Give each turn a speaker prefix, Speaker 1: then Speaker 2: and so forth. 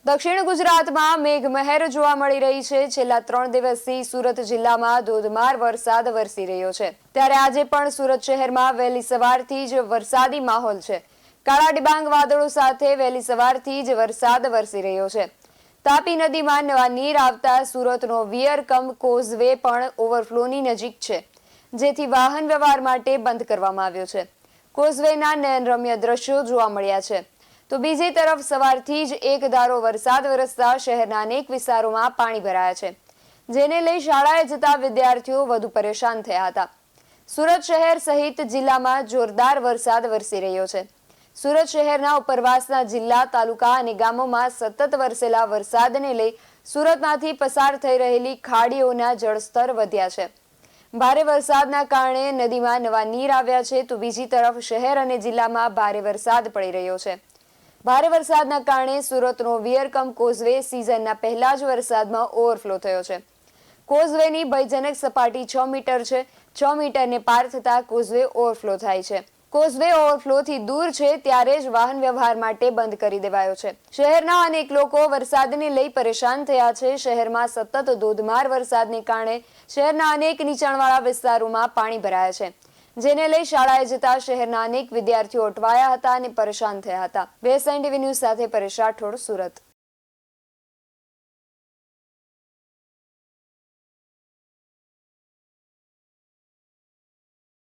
Speaker 1: દક્ષિણ ગુજરાતમાં મેઘમહેર જોવા મળી રહી છે। છેલ્લા 3 દિવસથી સુરત જિલ્લામાં ધોધમાર વરસાદ વરસી રહ્યો છે। ત્યારે આજે પણ સુરત શહેરમાં વહેલી સવારથી જ વરસાદી માહોલ છે। કાળા ડિબાંગ વાદળો સાથે વહેલી સવારથી જ વરસાદ વરસી રહ્યો છે। તાપી નદીમાં નવા નીર આવતા સુરતનો વિયરકમ કોઝવે પણ ઓવરફ્લોની નજીક છે, જેથી વાહન વ્યવહાર માટે બંધ કરવામાં આવ્યો છે। કોઝવેના નયનરમ્ય દ્રશ્યો જોવા મળ્યા છે। તો બીજી તરફ સવારથી જ એકધારો વરસાદ વરસતા શહેરના અનેક વિસ્તારોમાં પાણી ભરાયા છે, જેને લઈ શાળાએ જતા વિદ્યાર્થીઓ વધુ પરેશાન થયા હતા। સુરત શહેર સહિત જિલ્લામાં જોરદાર વરસાદ વરસી રહ્યો છે। સુરત શહેરના ઉપરવાસના જિલ્લા, તાલુકા અને ગામોમાં સતત વરસેલા વરસાદને લઈ સુરતમાંથી પસાર થઈ રહેલી ખાડીઓના જળસ્તર વધ્યા છે। ભારે વરસાદના કારણે નદીમાં નવા નીર આવ્યા છે, તો બીજી તરફ શહેર અને જિલ્લામાં ભારે વરસાદ પડી રહ્યો છે। ભારે વરસાદના કારણે સુરતનો વિયરકમ કોઝવે સિઝનના પહેલા જ વરસાદમાં ઓવરફ્લો થયો છે। કોઝવેની ભયજનક સપાટી 6 મીટર છે। 6 મીટરને પાર થતા કોઝવે ઓવરફ્લો થાય છે। કોઝવે ઓવરફ્લોથી દૂર છે ત્યારે જ વાહન વ્યવહાર માટે બંધ કરી દેવાયો છે। શહેરના અનેક લોકો વરસાદને લઈ પરેશાન થયા છે। શહેરમાં સતત ધોધમાર વરસાદને કારણે શહેરના અનેક નીચાણવાળા વિસ્તારોમાં પાણી ભરાયા છે, જેને લઈ શાળાએ જતા શહેરના અનેક વિદ્યાર્થીઓ અટવાયા હતા અને પરેશાન થયા હતા। BSN TV ન્યૂઝ સાથે પરેશ રાઠોડ, સુરત।